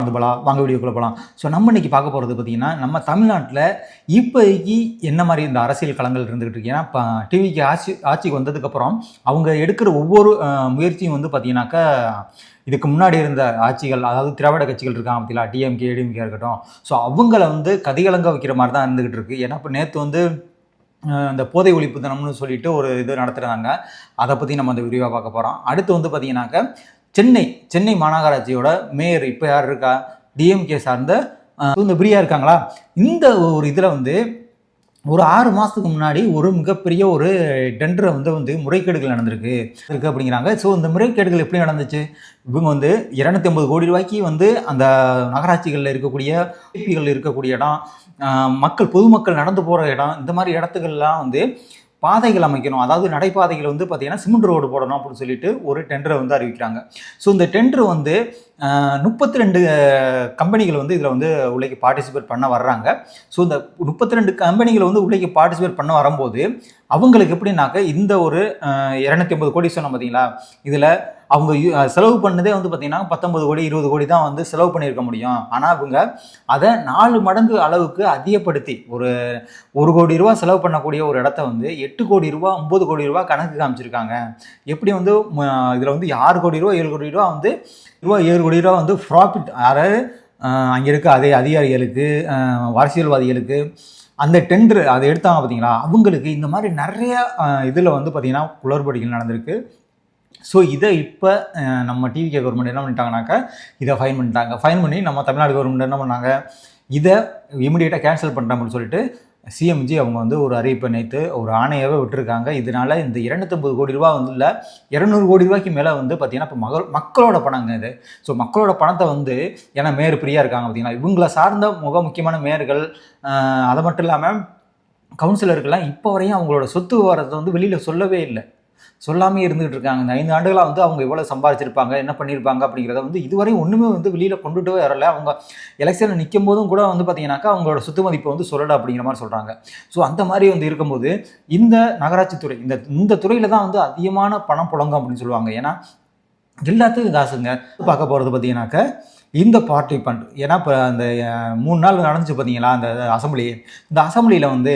வாங்க வீடியோக்குள்ள போகலாம். ஸோ நம்ம இன்னைக்கு பார்க்க போகிறது பார்த்தீங்கன்னா, நம்ம தமிழ்நாட்டில் இப்போதைக்கு என்ன மாதிரி இந்த அரசியல் களங்கள் இருந்துகிட்டு இருக்கு. ஏன்னா இப்போ டிவிக்கு ஆட்சிக்கு வந்ததுக்கப்புறம் அவங்க எடுக்கிற ஒவ்வொரு முயற்சியும் வந்து பார்த்தீங்கன்னாக்கா, இதுக்கு முன்னாடி இருந்த ஆட்சிகள், அதாவது திராவிட கட்சிகள் இருக்காங்க பார்த்தீங்களா, டிஎம்கே ஏடிஎம்கே இருக்கட்டும், ஸோ அவங்கள வந்து கதிகலங்க வைக்கிற மாதிரி தான் இருந்துகிட்டு இருக்கு. ஏன்னா இப்போ நேற்று வந்து இந்த போதை ஒழிப்பு தினம்னு சொல்லிட்டு ஒரு இது நடத்துகிறாங்க. அதை பற்றி நம்ம அந்த விரிவாக பார்க்க போகிறோம். அடுத்து வந்து பார்த்தீங்கன்னாக்கா, சென்னை மாநகராட்சியோட மேயர் இப்போ யார் இருக்கா, டிஎம்கே சார்ந்த இந்த பிரியா இருக்காங்களா. இந்த ஒரு இதில் வந்து ஒரு 6 மாதத்துக்கு முன்னாடி ஒரு மிகப்பெரிய ஒரு டெண்டரை வந்து முறைகேடுகள் நடந்திருக்கு அப்படிங்கிறாங்க. ஸோ இந்த முறைகேடுகள் எப்படி நடந்துச்சு, இவங்க வந்து 250 கோடி ரூபாய்க்கு வந்து அந்த நகராட்சிகளில் இருக்கக்கூடிய இருக்கக்கூடிய இடம், பொதுமக்கள் நடந்து போகிற இடம், இந்த மாதிரி இடத்துக்கள்லாம் வந்து பாதைகள் அமைக்கணும், அதாவது நடைபாதைகள் வந்து பார்த்தீங்கன்னா சிமெண்ட் ரோடு போடணும் அப்படின்னு சொல்லிட்டு ஒரு டெண்டரை வந்து அறிவிக்கிறாங்க. ஸோ இந்த டெண்டர் வந்து 32 கம்பெனிகள் வந்து இதில் வந்து உள்ளே பார்ட்டிசிபேட் பண்ண வர்றாங்க. ஸோ இந்த 32 கம்பெனிகள் வந்து உள்ளே பார்ட்டிசிபேட் பண்ண வரும்போது அவங்களுக்கு எப்படின்னாக்க, இந்த ஒரு 250 கோடி சொன்னோம் பார்த்தீங்களா, இதில் அவங்க செலவு பண்ணதே வந்து பார்த்தீங்கன்னா 19 கோடி 20 கோடி தான் வந்து செலவு பண்ணியிருக்க முடியும். ஆனால் அவங்க அதை 4 மடங்கு அளவுக்கு அதிகப்படுத்தி ஒரு 1 கோடி ரூபா செலவு பண்ணக்கூடிய ஒரு இடத்த வந்து 8 கோடி ரூபா 9 கோடி ரூபா கணக்கு காமிச்சிருக்காங்க. எப்படி வந்து இதில் வந்து 6 கோடி ரூபா 7 கோடி ரூபா வந்து 7 கோடி ரூபா வந்து ப்ராஃபிட், அதாவது அங்கே இருக்க அதே அதிகாரிகளுக்கு, அரசியல்வாதிகளுக்கு அந்த டெண்டர் அதை எடுத்தாங்க பார்த்தீங்களா, அவங்களுக்கு இந்த மாதிரி நிறைய இதில் வந்து பார்த்தீங்கன்னா குளறுபடிகள் நடந்திருக்கு. ஸோ இதை இப்போ நம்ம டிவிகே கவர்மெண்ட் என்ன பண்ணிட்டாங்கனாக்கா, இதை ஃபைன் பண்ணிட்டாங்க. ஃபைன் பண்ணி நம்ம தமிழ்நாடு கவர்மெண்ட் என்ன பண்ணாங்க, இதை இமிடியேட்டாக கேன்சல் பண்ணுறோம்னு சொல்லிட்டு சிஎம்ஜி அவங்க வந்து ஒரு அறிவிப்பை நேற்று ஒரு ஆணையாகவே விட்டுருக்காங்க. இதனால இந்த 250 கோடி ரூபா வந்து இல்லை 200 கோடி ரூபாய்க்கு மேலே வந்து பார்த்தீங்கன்னா இப்போ மக்களோட பணங்க இது. ஸோ மக்களோட பணத்தை வந்து, ஏன்னா மேயர் பிரியா இருக்காங்க பார்த்தீங்கன்னா, இவங்கள சார்ந்த முக்கியமான மேயர்கள், அது மட்டும் இல்லாமல் கவுன்சிலருக்கெல்லாம் இப்போ வரையும் அவங்களோட சொத்து விவரத்தை வந்து வெளியில் சொல்லவே இல்லை, சொல்லாமே இருந்துகிட்டு இருக்காங்க. இந்த 5 ஆண்டுகளாக வந்து அவங்க எவ்வளோ சம்பாதிச்சிருப்பாங்க, என்ன பண்ணியிருப்பாங்க அப்படிங்கிறத வந்து இதுவரையும் ஒன்றுமே வந்து வெளியில் கொண்டுட்டு வரல. அவங்க எலெக்ஷனில் நிற்கும் போதும் கூட வந்து பார்த்தீங்கன்னாக்கா அவங்களோட சொத்து மதிப்பை வந்து சொல்லலை அப்படிங்கிற மாதிரி சொல்கிறாங்க. ஸோ அந்த மாதிரி வந்து இருக்கும்போது இந்த நகராட்சி துறை, இந்த துறையில் தான் வந்து அதிகமான பணம் புழங்கும் அப்படின்னு சொல்லுவாங்க. ஏன்னா எல்லாத்துக்கும் காசுங்க. பார்க்க போகிறது பார்த்தீங்கன்னாக்கா இந்த பார்ட்டி ஃபண்ட். ஏன்னா இப்போ அந்த 3 நாள் நடந்துச்சு பார்த்தீங்களா அந்த அசம்பிளி. இந்த அசம்பிளியில் வந்து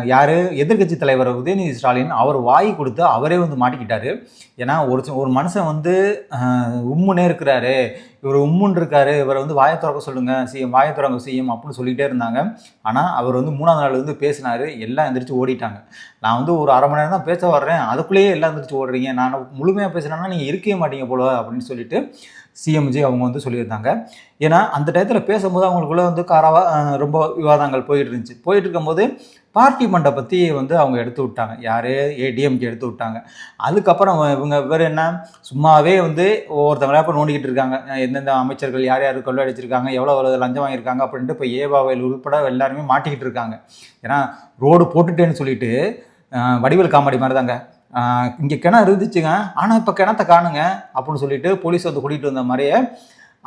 யார், எதிர்கட்சி தலைவர் உதயநிதி ஸ்டாலின், அவர் வாய் கொடுத்து அவரே வந்து மாட்டிக்கிட்டாரு. ஏன்னா ஒரு மனுஷன் வந்து உம்முன்னே இருக்கிறாரு, இவர் உம்முன்னு இருக்காரு, இவரை வந்து வாயை திறக்க சொல்லுங்கள் சிஎம், வாயை திறங்க சிஎம் அப்படின்னு சொல்லிகிட்டே இருந்தாங்க. ஆனால் அவர் வந்து 3ஆம் நாள் வந்து பேசினார், எல்லாம் எந்திரிச்சு ஓடிட்டாங்க. நான் வந்து ஒரு 1/2 மணி நேரம் தான் பேச வர்றேன், அதுக்குள்ளேயே எல்லாம் எந்திரிச்சு ஓடுறீங்க, நான் முழுமையாக பேசுகிறேன்னா நீங்கள் இருக்கவே மாட்டீங்க போல அப்படின்னு சொல்லிட்டு சிஎம்ஜி அவங்க வந்து சொல்லியிருந்தாங்க. ஏன்னா அந்த டயத்தில் பேசும்போது அவங்களுக்குள்ள வந்து ரொம்ப விவாதங்கள் போயிட்டு இருக்கும்போது பார்ட்டி ஃபண்டை பற்றி வந்து அவங்க எடுத்து விட்டாங்க. யார், ஏடிஎம்கே எடுத்து விட்டாங்க. அதுக்கப்புறம் இவங்க வேறு என்ன, சும்மாவே வந்து ஒவ்வொருத்தவங்களா இப்போ நோண்டிக்கிட்டு இருக்காங்க, எந்தெந்த அமைச்சர்கள் யார் யார் கொள்ளடிச்சிருக்காங்க, எவ்வளோ லஞ்சம் வாங்கியிருக்காங்க அப்படின்ட்டு இப்போ ஏபாவையில் உள்பட எல்லாருமே மாட்டிக்கிட்டு இருக்காங்க. ஏன்னா ரோடு போட்டுட்டேன்னு சொல்லிட்டு வடிவேல் காமெடி மாதிரி தாங்க, இங்கே கிணறு இருந்துச்சுங்க ஆனால் இப்போ கிணத்த காணுங்க அப்படின்னு சொல்லிட்டு போலீஸ் வந்து கூட்டிகிட்டு வந்த மாதிரியே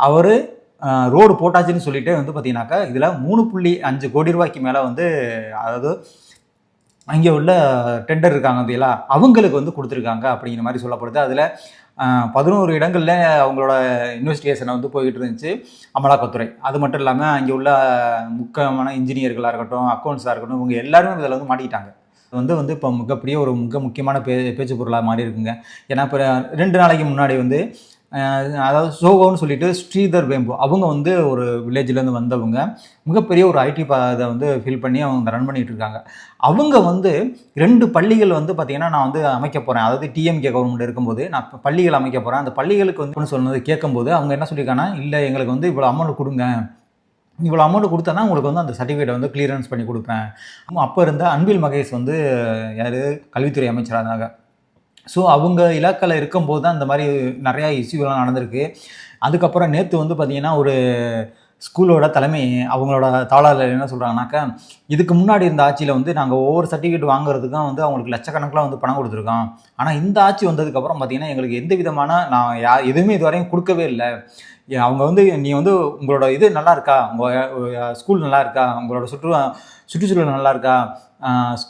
அவர் ரோடு போட்டாச்சுன்னு சொல்லிட்டு வந்து பார்த்தீங்கன்னாக்கா இதில் 3.5 கோடி ரூபாய்க்கு மேலே வந்து, அதாவது அங்கே உள்ள டெண்டர் இருக்காங்க பார்த்தீங்களா, அவங்களுக்கு வந்து கொடுத்துருக்காங்க அப்படிங்கிற மாதிரி சொல்லப்படுது. அதில் 11 இடங்களில் அவங்களோட இன்வெஸ்டிகேஷனை வந்து போய்கிட்டு இருந்துச்சு அமலாக்கத்துறை. அது மட்டும் இல்லாமல் அங்கே உள்ள முக்கியமான இன்ஜினியர்களாக இருக்கட்டும், அக்கௌண்ட்ஸாக இருக்கட்டும், இவங்க எல்லாருமே இதில் வந்து மாட்டிக்கிட்டாங்க. வந்து இப்போ மிக முக்கியமான பேச்சு பொருளாக மாறி இருக்குங்க. ஏன்னா இப்போ 2 நாளைக்கு முன்னாடி வந்து அதாவது சோகோன்னு சொல்லிட்டு ஸ்ரீதர் வேம்பு, அவங்க வந்து ஒரு வில்லேஜ்லேருந்து வந்தவங்க, மிகப்பெரிய ஒரு ஐடி இதை வந்து ஃபில் பண்ணி அவங்க ரன் பண்ணிகிட்டு இருக்காங்க. அவங்க வந்து 2 பள்ளிகள் வந்து பார்த்திங்கன்னா நான் வந்து அமைக்க போகிறேன், அதாவது டிஎம்கே கவர்மெண்ட் இருக்கும்போது நான் பள்ளிகள் அமைக்க போகிறேன், அந்த பள்ளிகளுக்கு வந்து சொன்னது கேட்கும்போது அவங்க என்ன சொல்லியிருக்காங்கன்னா, இல்லை எங்களுக்கு வந்து இவ்வளோ அமௌண்ட் கொடுங்க, இவ்வளோ அமௌண்ட் கொடுத்தா உங்களுக்கு வந்து அந்த சர்டிஃபிகேட்டை வந்து கிளியரன்ஸ் பண்ணி கொடுப்பேன். அப்போ இருந்த அன்பில் மகேஷ் வந்து யார், கல்வித்துறை அமைச்சராக இருந்தாங்க. ஸோ அவங்க இலாக்காவில் இருக்கும்போது தான் இந்த மாதிரி நிறையா இஷ்யூலாம் நடந்திருக்கு. அதுக்கப்புறம் நேற்று வந்து பார்த்திங்கன்னா ஒரு ஸ்கூலோட தலைமை அவங்களோட தாளாளர் என்ன சொல்கிறாங்கனாக்கா, இதுக்கு முன்னாடி இருந்த ஆட்சியில் வந்து நாங்கள் ஒவ்வொரு சர்டிஃபிகேட் வாங்குறதுக்கும் வந்து அவங்களுக்கு லட்சக்கணக்கில் வந்து பணம் கொடுத்துருக்கோம். ஆனால் இந்த ஆட்சி வந்ததுக்கப்புறம் பார்த்திங்கன்னா எங்களுக்கு எந்த விதமான எதுவுமே இதுவரையும் கொடுக்கவே இல்லை. அவங்க வந்து நீ வந்து உங்களோட இது நல்லா இருக்கா, உங்கள் ஸ்கூல் நல்லா இருக்கா, உங்களோட சுற்றுச்சூழல் நல்லா இருக்கா,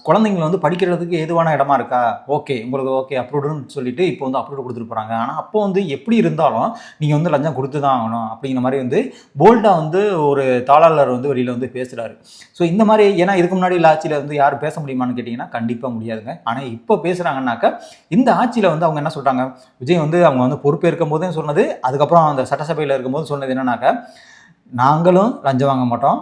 குழந்தைங்களை வந்து படிக்கிறதுக்கு ஏதுவான இடமா இருக்கா, ஓகே உங்களுக்கு ஓகே அப்ரூவ்டுன்னு சொல்லிட்டு இப்போ வந்து அப்ரூவ் கொடுத்துட்டு போகிறாங்க. ஆனால் அப்போ வந்து எப்படி இருந்தாலும் நீங்கள் வந்து லஞ்சம் கொடுத்து தான் ஆகணும் அப்படிங்கிற மாதிரி வந்து போல்டாக வந்து ஒரு தாளாளர் வந்து வெளியில் வந்து பேசுகிறாரு. ஸோ இந்த மாதிரி ஏன்னா இதுக்கு முன்னாடி உள்ள ஆட்சியில் வந்து யாரும் பேச முடியுமான்னு கேட்டிங்கன்னா கண்டிப்பாக முடியாதுங்க. ஆனால் இப்போ பேசுகிறாங்கன்னாக்கா இந்த ஆட்சியில் வந்து அவங்க என்ன சொல்கிறாங்க, விஜய் வந்து அவங்க வந்து பொறுப்பேற்கும் போதே சொன்னது, அதுக்கப்புறம் அந்த சட்டசபையில் இருக்கும்போது சொன்னது என்னன்னாக்கா, நாங்களும் லஞ்சம் வாங்க மாட்டோம்,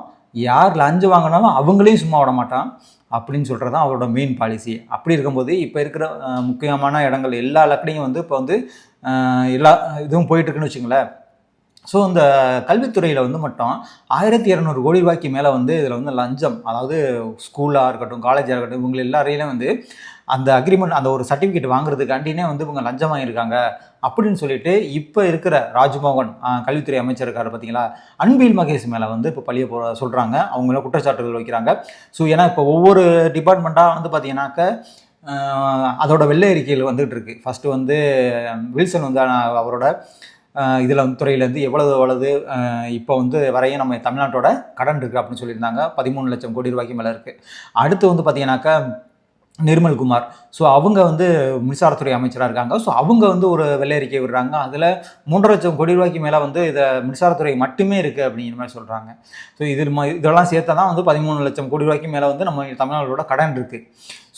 யார் லஞ்சம் வாங்கினாலும் அவங்களையும் சும்மா விட மாட்டான் அப்படின்னு சொல்கிறது தான் அவரோட மெயின் பாலிசி. அப்படி இருக்கும்போது இப்போ இருக்கிற முக்கியமான இடங்கள் எல்லா லக்கடையும் வந்து இப்போ வந்து எல்லா இதுவும் போயிட்டுருக்குன்னு வச்சுங்களேன். ஸோ இந்த கல்வித்துறையில் வந்து மட்டும் 1200 கோடி ரூபாய்க்கு மேலே வந்து இதில் வந்து லஞ்சம், அதாவது ஸ்கூலாக இருக்கட்டும் காலேஜாக இருக்கட்டும் இவங்க எல்லாரையும் வந்து அந்த அக்ரிமெண்ட் அந்த ஒரு சர்டிஃபிகேட் வாங்குறதுக்காண்டினே வந்து இவங்க லஞ்சம் வாங்கியிருக்காங்க அப்படின்னு சொல்லிட்டு இப்போ இருக்கிற ராஜ்மோகன் கல்வித்துறை அமைச்சர் இருக்காரு பார்த்தீங்களா, அன்பில் மகேஷ் மேலே வந்து இப்போ பழிய சொல்கிறாங்க, அவங்கள குற்றச்சாட்டுகள் வைக்கிறாங்க. ஸோ ஏன்னா இப்போ ஒவ்வொரு டிபார்ட்மெண்ட்டாக வந்து பார்த்தீங்கன்னாக்க அதோட வெள்ளை அறிக்கையில் வந்துகிட்டு இருக்கு. ஃபஸ்ட்டு வந்து வில்சன் வந்து அவரோட இதில் வந்து துறையிலேருந்து எவ்வளவு இப்போ வந்து வரையும் நம்ம தமிழ்நாட்டோட கடன் இருக்குது அப்படின்னு சொல்லியிருந்தாங்க. 13 லட்சம் கோடி ரூபாய்க்கு மேலே இருக்குது. அடுத்து வந்து பார்த்தீங்கன்னாக்கா நிர்மல்குமார், ஸோ அவங்க வந்து மின்சாரத்துறை அமைச்சராக இருக்காங்க. ஸோ அவங்க வந்து ஒரு வெள்ளை அறிக்கை விடுறாங்க. அதில் 3.5 லட்சம் கோடி ரூபாய்க்கு மேலே வந்து இதை மின்சாரத்துறை மட்டுமே இருக்குது அப்படிங்கிற மாதிரி சொல்கிறாங்க. ஸோ இதெல்லாம் சேர்த்தா தான் வந்து 13 லட்சம் கோடி ரூபாய்க்கு மேலே வந்து நம்ம தமிழ்நாட்டோட கடன் இருக்குது.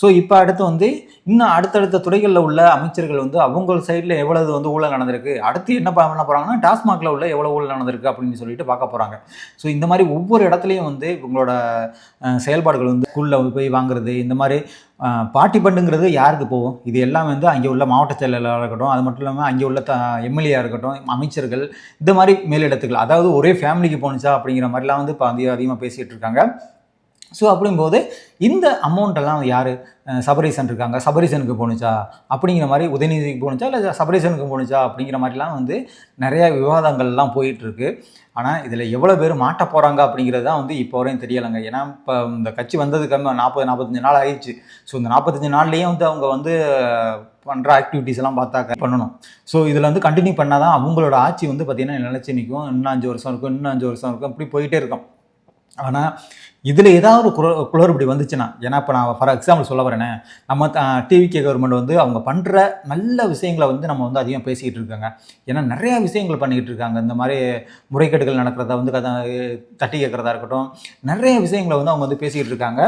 ஸோ இப்போ அடுத்து வந்து இன்னும் அடுத்தடுத்த துறைகளில் உள்ள அமைச்சர்கள் வந்து அவங்க சைடில் எவ்வளவு வந்து ஊழல் நடந்திருக்கு, அடுத்து என்ன பண்ண போகிறாங்கன்னா டாஸ்மாகில் உள்ள எவ்வளோ ஊழல் நடந்திருக்கு அப்படின்னு சொல்லிட்டு பார்க்க போகிறாங்க. ஸோ இந்த மாதிரி ஒவ்வொரு இடத்துலையும் வந்து இவங்களோட செயல்பாடுகள் வந்து ஸ்கூலில் போய் வாங்குறது, இந்த மாதிரி பார்ட்டி பண்டுங்கிறது யாருக்கு போகும், இது எல்லாம் வந்து அங்கே உள்ள மாவட்ட செயலாளராக இருக்கட்டும், அது மட்டும் இல்லாமல் அங்கே உள்ள எம்எல்ஏயாக இருக்கட்டும், அமைச்சர்கள், இந்த மாதிரி மேலிடத்துக்கள், அதாவது ஒரே ஃபேமிலிக்கு போணுச்சா அப்படிங்கிற மாதிரிலாம் வந்து இப்போ அதிகமாக பேசிகிட்டு இருக்காங்க. ஸோ அப்படிங்கும்போது இந்த அமௌண்ட்டெல்லாம் யார், சபரீசன் இருக்காங்க, சபரீசனுக்கு போணுச்சா அப்படிங்கிற மாதிரி, உதயநிதிக்கு போணுச்சா இல்லை சபரீசனுக்கு போணுச்சா அப்படிங்கிற மாதிரிலாம் வந்து நிறையா விவாதங்கள்லாம் போயிட்டுருக்கு. ஆனால் இதில் எவ்வளோ பேர் மாட்ட போகிறாங்க அப்படிங்கிறது தான் வந்து இப்போ வரையும் தெரியலைங்க. ஏன்னா இப்போ இந்த கட்சி வந்ததுக்கு 40-45 நாள் ஆயிடுச்சு. ஸோ இந்த 45 நாள்லேயே வந்து அவங்க வந்து பண்ணுற ஆக்டிவிட்டீஸ் எல்லாம் பார்த்தாக்க பண்ணணும். ஸோ இதில் வந்து கண்டினியூ பண்ணால் தான் அவங்களோட ஆட்சி வந்து பார்த்திங்கன்னா நிலச்சி நிற்கும். இன்னும் 5 வருஷம் இருக்கும், இன்னும் 5 வருஷம் இருக்கும், இப்படி போயிட்டே இருக்கும். ஆனால் இதில் ஏதாவது ஒரு குளறுபடி வந்துச்சுன்னா, ஏன்னா இப்போ நான் ஃபார் எக்ஸாம்பிள் சொல்ல வரேனே, நம்ம டிவிகே கவர்மெண்ட் வந்து அவங்க பண்ணுற நல்ல விஷயங்களை வந்து நம்ம வந்து அதிகம் பேசிக்கிட்டு இருக்காங்க. ஏன்னா நிறையா விஷயங்கள் பண்ணிக்கிட்டு இருக்காங்க. இந்த மாதிரி முறைகேடுகள் நடக்கிறத வந்து தட்டி கேட்குறதா இருக்கட்டும், நிறைய விஷயங்களை வந்து அவங்க வந்து பேசிக்கிட்டு இருக்காங்க.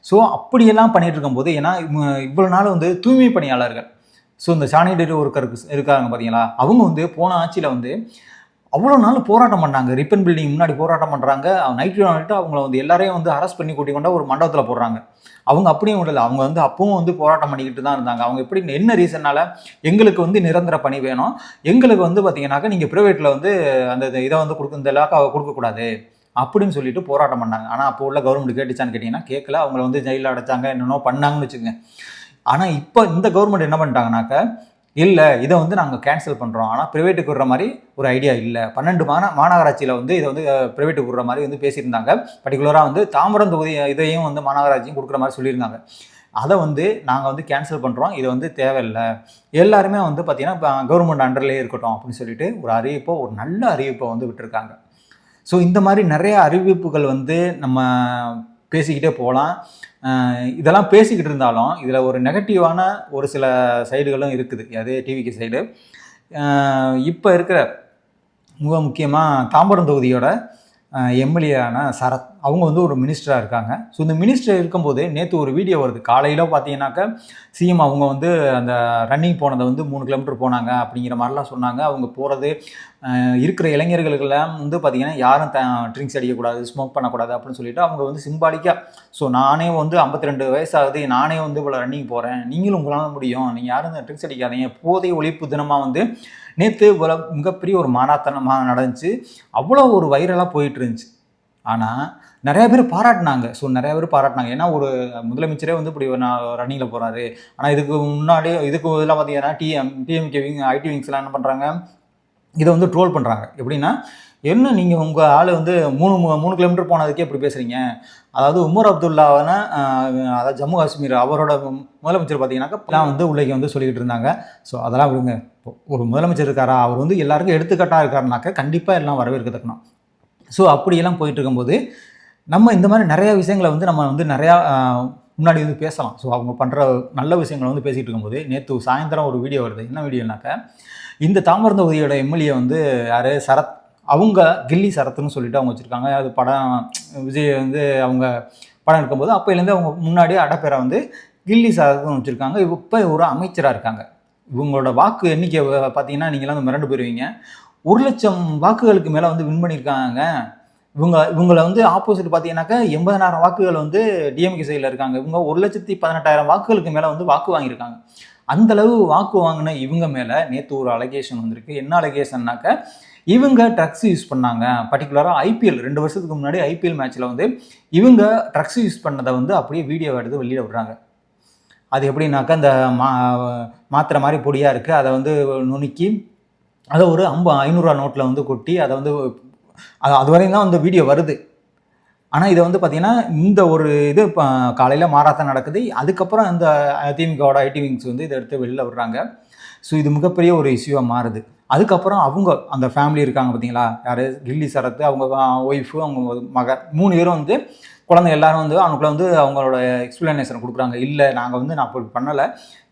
ஸோ அப்படியெல்லாம் பண்ணிகிட்டு இருக்கும்போது, ஏன்னா இவ்வளோ நாள் வந்து தூய்மை பணியாளர்கள், ஸோ இந்த சானிடரி ஒர்க்கருக்கு இருக்காங்க பார்த்தீங்களா, அவங்க வந்து போன ஆட்சியில் வந்து அவ்வளோ நாள் போராட்டம் பண்ணாங்க. ரிப்பன் பில்டிங் முன்னாடி போராட்டம் பண்ணுறாங்க. நைட்டு அவங்கள வந்து எல்லாரையும் வந்து அரெஸ்ட் பண்ணி கூட்டி கொண்டா ஒரு மண்டபத்தில் போடுறாங்க. அவங்க அப்படியும் விடலை, அவங்க வந்து அப்பவும் வந்து போராட்டம் பண்ணிக்கிட்டு தான் இருந்தாங்க. அவங்க எப்படி என்ன ரீசன்னால, எங்களுக்கு வந்து நிரந்தர பணி வேணும், எங்களுக்கு வந்து பார்த்தீங்கன்னாக்கா நீங்கள் ப்ரைவேட்டில் வந்து அந்த இதை வந்து இந்த லாக்காவை கொடுக்கக்கூடாது அப்படின்னு சொல்லிட்டு போராட்டம் பண்ணாங்க. ஆனால் அப்போ உள்ள கவர்மெண்ட் கேட்டுச்சான்னு கேட்டிங்கன்னா கேட்கல. அவங்கள வந்து ஜெயிலில் அடைச்சாங்க, என்னென்னோ பண்ணாங்கன்னு வச்சுக்கோங்க. ஆனால் இப்போ இந்த கவர்மெண்ட் என்ன பண்ணிட்டாங்கனாக்கா, இல்லை இதை வந்து நாங்கள் கேன்சல் பண்ணுறோம், ஆனால் ப்ரைவேட்டுக்கு விடுற மாதிரி ஒரு ஐடியா இல்லை. 12 மாநகராட்சியில் வந்து இதை வந்து ப்ரைவேட்டுக்கு விடுற மாதிரி வந்து பேசியிருந்தாங்க. பர்டிகுலராக வந்து தாம்பரம் தொகுதி இதையும் வந்து மாநகராட்சியும் கொடுக்குற மாதிரி சொல்லியிருந்தாங்க. அதை வந்து நாங்கள் வந்து கேன்சல் பண்ணுறோம், இது வந்து தேவையில்லை, எல்லாருமே வந்து பார்த்திங்கன்னா கவர்மெண்ட் அண்டர்லேயே இருக்கட்டும் அப்படின்னு சொல்லிட்டு ஒரு நல்ல அறிவிப்பை வந்து விட்டுருக்காங்க. ஸோ இந்த மாதிரி நிறைய அறிவிப்புகள் வந்து நம்ம பேசிக்கிட்டே போகலாம். இதெல்லாம் பேசிக்கிட்டு இருந்தாலும் இதில் ஒரு நெகட்டிவான ஒரு சில சைடுகளும் இருக்குது. அதே டிவிக்கு சைடு இப்போ இருக்கிற முக்கியமாக தாம்பரம் தொகுதியோட எம்எல்ஏயான சரத், அவங்க வந்து ஒரு மினிஸ்டராக இருக்காங்க. ஸோ இந்த மினிஸ்டர் இருக்கும்போது நேற்று ஒரு வீடியோ வருது. காலையில் பார்த்தீங்கன்னாக்கா சிஎம் அவங்க வந்து அந்த ரன்னிங் போனதை வந்து 3 கிலோமீட்டர் போனாங்க அப்படிங்கிற மாதிரிலாம் சொன்னாங்க. அவங்க போகிறது இருக்கிற இளைஞர்களுக்கெல்லாம் வந்து பார்த்திங்கன்னா யாரும் ட்ரிங்க்ஸ் அடிக்கக்கூடாது, ஸ்மோக் பண்ணக்கூடாது அப்படின்னு சொல்லிட்டு அவங்க வந்து சிம்பாலிக்காக, ஸோ நானே வந்து 52 வயசாகுது, நானே வந்து இவ்வளோ ரன்னிங் போகிறேன், நீங்களும் உங்களால் முடியும், நீங்கள் யாரும் ட்ரிங்க்ஸ் அடிக்காதீங்க, போதை ஒழிப்பு தினமாக வந்து நேற்று மிகப்பெரிய ஒரு மாராத்தனமாக நடந்துச்சு. அவ்வளோ ஒரு வைரலாக போயிட்டு இருந்துச்சு. ஆனால் நிறைய பேர் பாராட்டினாங்க. ஸோ நிறைய பேர் பாராட்டினாங்க. ஏன்னா ஒரு முதலமைச்சரே வந்து இப்படி ரன்னிங்கில் போகிறாரு. ஆனால் இதுக்கு முன்னாடி இதெல்லாம் பார்த்தீங்கன்னா டிஎம்கே ஐடி விங்ஸ்லாம் என்ன பண்ணுறாங்க, இதை வந்து ட்ரோல் பண்ணுறாங்க. எப்படின்னா, என்ன நீங்கள் உங்கள் ஆள் வந்து 3 கிலோமீட்டர் போனதுக்கே இப்படி பேசுகிறீங்க. அதாவது உமர் அப்துல்லாவான அதாவது ஜம்மு காஷ்மீர் அவரோட முதலமைச்சர் பார்த்தீங்கன்னாக்கா வந்து உள்ளே வந்து சொல்லிக்கிட்டு இருந்தாங்க. ஸோ அதெல்லாம் விடுங்க. ஒரு முதலமைச்சர் இருக்காரா, அவர் வந்து எல்லாருக்கும் எடுத்துக்காட்டாக இருக்காருனாக்கா கண்டிப்பாக எல்லாம் வரவேற்கத்தக்கணும். ஸோ அப்படியெல்லாம் போயிட்டு இருக்கும்போது நம்ம இந்த மாதிரி நிறையா விஷயங்களை வந்து நம்ம வந்து நிறையா முன்னாடி வந்து பேசலாம். ஸோ அவங்க பண்ணுற நல்ல விஷயங்களை வந்து பேசிகிட்டு இருக்கும்போது நேற்று சாயந்தரம் ஒரு வீடியோ வருது. என்ன வீடியோனாக்கா, இந்த தாம்பரம் தொகுதியோட எம்எல்ஏ வந்து யார், சரத், அவங்க கில்லி சரத்துன்னு சொல்லிட்டு அவங்க வச்சுருக்காங்க. அது படம் விஜய் வந்து அவங்க படம் எடுக்கும்போது அப்போலேருந்து அவங்க முன்னாடியே அடப்பேரை வந்து கில்லி சரத்துன்னு வச்சுருக்காங்க. இப்போ ஒரு அமைச்சராக இருக்காங்க. இவங்களோட வாக்கு எண்ணிக்கை பார்த்தீங்கன்னா நீங்களாம் வந்து மிரண்டு போயிடுவீங்க. 1,00,000 வாக்குகளுக்கு மேலே வந்து வின் பண்ணியிருக்காங்க. இவங்களை வந்து ஆப்போசிட் பார்த்தீங்கன்னாக்கா 80,000 வாக்குகள் வந்து டிஎம்கே சைடில் இருக்காங்க. இவங்க 1,18,000 வாக்குகளுக்கு மேலே வந்து வாக்கு வாங்கியிருக்காங்க. அந்தளவு வாக்கு வாங்கின இவங்க மேலே நேற்று ஒரு அலகேஷன் வந்திருக்கு. என்ன அலகேஷன்னாக்கா, இவங்க ட்ரக்ஸ் யூஸ் பண்ணாங்க. பர்டிகுலராக ஐபிஎல் 2 வருஷத்துக்கு முன்னாடி ஐபிஎல் மேட்ச்சில் வந்து இவங்க ட்ரக்ஸ் யூஸ் பண்ணதை வந்து அப்படியே வீடியோ எடுத்து வெளியில் விடுறாங்க. அது எப்படின்னாக்கா, இந்த மாத்திரை மாதிரி பொடியாக இருக்குது, அதை வந்து நுணுக்கி அதை ஒரு 500 நோட்டில் வந்து கொட்டி அதை வந்து அது வரையும் தான் வந்து வீடியோ வருது. ஆனால் இதை வந்து பார்த்தீங்கன்னா இந்த ஒரு இது இப்போ காலையில் மாராத்தான் நடக்குது. அதுக்கப்புறம் இந்த திமுகவோட ஐடி விங்ஸ் வந்து இதை எடுத்து வெளியில் விடுறாங்க. ஸோ இது மிகப்பெரிய ஒரு இஷ்யூவாக மாறுது. அதுக்கப்புறம் அவங்க அந்த ஃபேமிலி இருக்காங்க பார்த்தீங்களா, யார், கில்லி சரத்து, அவங்க ஒய்ஃபு, அவங்க மக, 3 பேரும் வந்து குழந்தை எல்லாரும் வந்து அவனுக்குள்ள வந்து அவங்களோட எக்ஸ்பிளனேஷன் கொடுக்குறாங்க. இல்லை நாங்கள் வந்து நான் அப்படி பண்ணலை,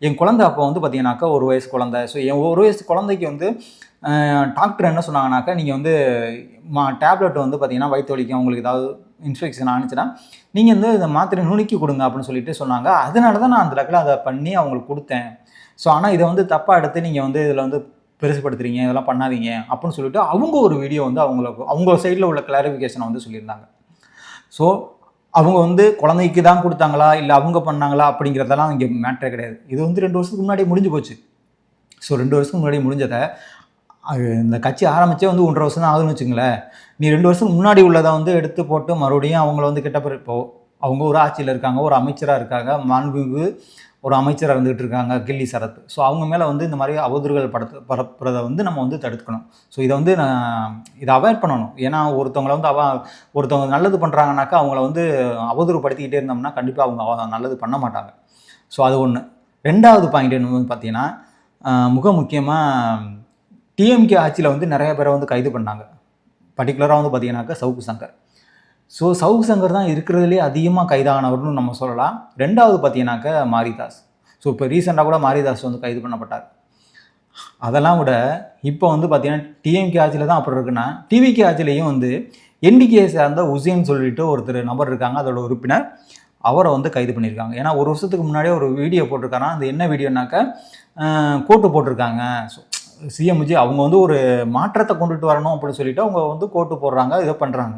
என் குழந்தை அப்போ வந்து பார்த்தீங்கன்னாக்கா 1 வயசு குழந்தை. ஸோ என் 1 வயசு குழந்தைக்கு வந்து டாக்டர் என்ன சொன்னாங்கனாக்கா, நீங்கள் வந்து டேப்லெட் வந்து பார்த்தீங்கன்னா வயிற்று வலிக்கும், உங்களுக்கு ஏதாவது இன்ஃபெக்ஷன் ஆனிச்சுன்னா நீங்கள் வந்து இந்த மாத்திரை நுணுக்கி கொடுங்க அப்படின்னு சொல்லிட்டு சொன்னாங்க. அதனால தான் நான் அந்த இடத்துல அதை பண்ணி அவங்களுக்கு கொடுத்தேன். ஸோ ஆனால் இதை வந்து தப்பாக எடுத்து நீங்கள் வந்து இதில் வந்து பெருசுப்படுத்துறீங்க, இதெல்லாம் பண்ணாதீங்க அப்படின்னு சொல்லிட்டு அவங்க ஒரு வீடியோ வந்து அவங்க சைடில் உள்ள கிளாரிஃபிகேஷனை வந்து சொல்லியிருந்தாங்க. ஸோ அவங்க வந்து குழந்தைக்கு தான் கொடுத்தாங்களா இல்லை அவங்க பண்ணாங்களா அப்படிங்கிறதெல்லாம் இங்கே மேட்டரே கிடையாது. இது வந்து 2 வருஷத்துக்கு முன்னாடி முடிஞ்சு போச்சு. ஸோ 2 வருஷத்துக்கு முன்னாடி முடிஞ்சதை இந்த கட்சி ஆரம்பித்தே வந்து 1.5 வருஷம் தான் ஆகுதுன்னு வச்சுங்களேன். நீ 2 வருஷத்துக்கு முன்னாடி உள்ளதை வந்து எடுத்து போட்டு மறுபடியும் அவங்கள வந்து இப்போ அவங்க ஒரு ஆட்சியில் இருக்காங்க, ஒரு அமைச்சராக இருக்காங்க, மாண்புமிகு ஒரு அமைச்சராக இருந்துகிட்டு இருக்காங்க கில்லி சரத். ஸோ அவங்க மேலே வந்து இந்த மாதிரி அவதூறுகள் பரப்புறதை வந்து நம்ம வந்து தடுக்கணும். ஸோ இதை வந்து இதை அவாய்ட் பண்ணணும். ஏன்னா ஒருத்தவங்களை வந்து ஒருத்தவங்க நல்லது பண்ணுறாங்கனாக்கா அவங்கள வந்து அவதூறுப்படுத்திக்கிட்டே இருந்தோம்னா கண்டிப்பாக அவங்க நல்லது பண்ண மாட்டாங்க. ஸோ அது ஒன்று. 2வது பாயிண்ட் என்ன வந்து பார்த்தீங்கன்னா, மிக முக்கியமாக டிஎம்கே ஆட்சியில் வந்து நிறைய பேரை வந்து கைது பண்ணாங்க. பர்டிகுலராக வந்து பார்த்தீங்கன்னாக்கா சவுக்கு சங்கர். ஸோ சவுக்கு சங்கர் தான் இருக்கிறதுலே அதிகமாக கைதானவர்னு நம்ம சொல்லலாம். 2வது பார்த்தீங்கன்னாக்கா மாரிதாஸ். ஸோ இப்போ ரீசெண்டாக கூட மாரிதாஸ் வந்து கைது பண்ணப்பட்டார். அதெல்லாம் விட இப்போ வந்து பார்த்தீங்கன்னா டிஎம்கே ஆட்சியில் தான் அப்படி இருக்குன்னா, டிவிகே ஆட்சியிலையும் வந்து என்டிகே சார்ந்த உசேன் சொல்லிட்டு ஒருத்தர் நபர் இருக்காங்க, அதோட உறுப்பினர், அவரை வந்து கைது பண்ணியிருக்காங்க. ஏன்னா 1 வருஷத்துக்கு முன்னாடியே ஒரு வீடியோ போட்டிருக்காராம். அது என்ன வீடியோனாக்கா, கோட்டு போட்டிருக்காங்க. ஸோ சிஎம் விஜய் அவங்க வந்து ஒரு மாற்றத்தை கொண்டுட்டு வரணும் அப்படின்னு சொல்லிட்டு அவங்க வந்து கோட்டு போடுறாங்க, இதை பண்ணுறாங்க.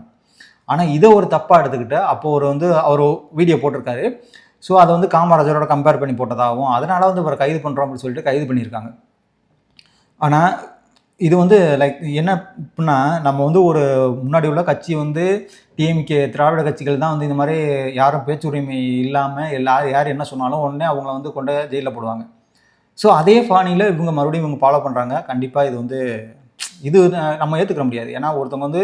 ஆனால் இதை ஒரு தப்பாக எடுத்துக்கிட்டு அப்போது அவர் வீடியோ போட்டிருக்காரு. ஸோ அதை வந்து காமராஜரோட கம்பேர் பண்ணி போட்டதாகவும் அதனால வந்து இவரை கைது பண்ணுறோம் அப்படின்னு சொல்லிட்டு கைது பண்ணியிருக்காங்க. ஆனால் இது வந்து லைக் என்ன அப்படின்னா, நம்ம வந்து ஒரு முன்னாடி உள்ள கட்சி வந்து டிஎம்கே திராவிட கட்சிகள் தான் வந்து இந்த மாதிரி யாரும் பேச்சுரிமை இல்லாமல் யார் என்ன சொன்னாலும் உடனே அவங்கள வந்து கொண்டு ஜெயிலில் போடுவாங்க. ஸோ அதே பாணியில் இவங்க மறுபடியும் இவங்க ஃபாலோ பண்ணுறாங்க. கண்டிப்பாக இது நம்ம ஏற்றுக்க முடியாது. ஏன்னா ஒருத்தவங்க வந்து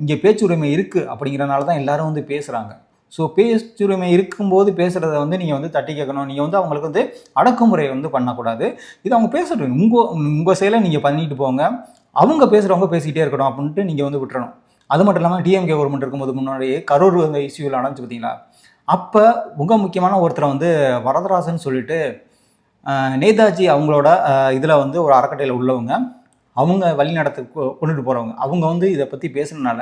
இங்கே பேச்சுரிமை இருக்குது அப்படிங்கிறனால தான் எல்லாரும் வந்து பேசுகிறாங்க. ஸோ பேச்சுரிமை இருக்கும்போது பேசுகிறத வந்து நீங்கள் வந்து தட்டி கேட்கணும். நீங்கள் வந்து அவங்களுக்கு வந்து அடக்குமுறை வந்து பண்ணக்கூடாது. இது அவங்க பேசட்டும், உங்கள் செயலை நீங்கள் பண்ணிட்டு போங்க, அவங்க பேசுகிறவங்க பேசிக்கிட்டே இருக்கணும் அப்படின்ட்டு நீங்கள் வந்து விட்டுறணும். அது மட்டும் இல்லாமல் டிஎம்கே கவர்மெண்ட் இருக்கும்போது முன்னாடியே கரூர் அந்த இஷ்யூவில் நடந்துச்சு பார்த்தீங்களா, அப்போ மிக முக்கியமான ஒருத்தரை வந்து வரதராசன் சொல்லிட்டு நேதாஜி அவங்களோட இதில் வந்து ஒரு அறக்கட்டையில் உள்ளவங்க, அவங்க வழிநடத்து கொண்டுட்டு போகிறவங்க, அவங்க வந்து இதை பற்றி பேசுனதுனால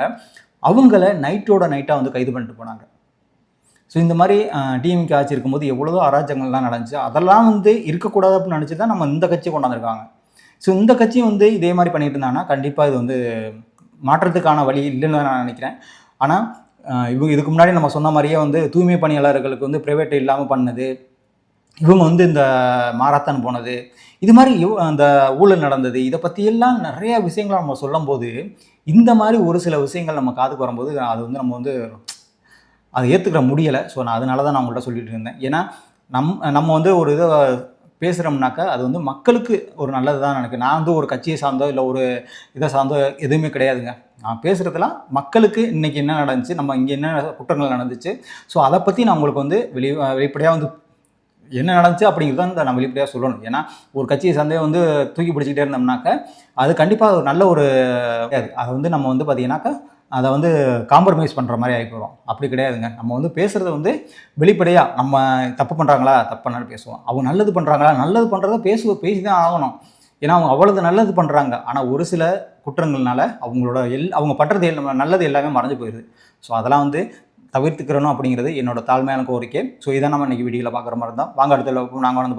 அவங்கள நைட்டாக வந்து கைது பண்ணிட்டு போனாங்க. ஸோ இந்த மாதிரி டிஎம்கே ஆட்சி இருக்கும்போது எவ்வளோ அராஜகங்கள்லாம் நடந்துச்சு, அதெல்லாம் வந்து இருக்கக்கூடாது அப்படின்னு நினச்சி தான் நம்ம இந்த கட்சி கொண்டாந்துருக்காங்க. ஸோ இந்த கட்சி வந்து இதே மாதிரி பண்ணிட்டு இருந்தாங்கன்னா கண்டிப்பாக இது வந்து மாற்றத்துக்கான வழி இல்லைன்னு நான் நினைக்கிறேன். ஆனால் இதுக்கு முன்னாடி நம்ம சொன்ன மாதிரியே வந்து தூய்மை பணியாளர்களுக்கு வந்து ப்ரைவேட் இல்லாமல் பண்ணது, இவங்க வந்து இந்த மாரத்தான் போனது, இது மாதிரி அந்த ஊழல் நடந்தது, இதை பற்றியெல்லாம் நிறையா விஷயங்களை நம்ம சொல்லும்போது இந்த மாதிரி ஒரு சில விஷயங்கள் நம்ம காதுக்கு வரும்போது அது வந்து நம்ம வந்து அதை ஏற்றுக்கிற முடியலை. ஸோ நான் அதனால தான் நான் உங்கள்கிட்ட சொல்லிட்டு இருந்தேன். ஏன்னா நம்ம வந்து ஒரு இதை பேசுகிறோம்னாக்கா அது வந்து மக்களுக்கு ஒரு நல்லது தான் நினைக்கிறேன். நான் வந்து ஒரு கட்சியை சார்ந்தோ இல்லை ஒரு இதை சார்ந்தோ எதுவுமே கிடையாதுங்க. நான் பேசுகிறதுலாம் மக்களுக்கு இன்றைக்கி என்ன நடந்துச்சு, நம்ம இங்கே என்ன குற்றங்கள் நடந்துச்சு, ஸோ அதை பற்றி நான் உங்களுக்கு வந்து வெளிப்படையாக வந்து என்ன நடந்துச்சு அப்படிங்கிறத நம்ம வெளிப்படையாக சொல்லணும். ஏன்னா ஒரு கட்சியை சந்தையை வந்து தூக்கி பிடிச்சிக்கிட்டே இருந்தோம்னாக்க அது கண்டிப்பாக ஒரு நல்ல ஒரு அதை வந்து நம்ம வந்து பார்த்தீங்கன்னாக்கா அதை வந்து காம்ப்ரமைஸ் பண்ணுற மாதிரி ஆகி போயிடும். அப்படி கிடையாதுங்க. நம்ம வந்து பேசுகிறத வந்து வெளிப்படையாக நம்ம தப்பு பண்ணுறாங்களா தப்பு பண்ணாலும் பேசுவோம், அவங்க நல்லது பண்ணுறாங்களா நல்லது பண்ணுறத பேசி தான் ஆகணும். ஏன்னா அவங்க அவ்வளவு நல்லது பண்ணுறாங்க. ஆனால் ஒரு சில குற்றங்கள்னால அவங்களோட அவங்க பண்ணுறது நல்லது எல்லாமே மறைஞ்சு போயிடுது. ஸோ அதெல்லாம் வந்து தவிர்த்துக்கிறணும் அப்படிங்கிறது என்னோட தாழ்மையான கோரிக்கை. ஸோ இதை நம்ம இன்றைக்கி வீடியோவில் பார்க்குற மாதிரி தான். வாங்க அடுத்த நாங்கள் வந்து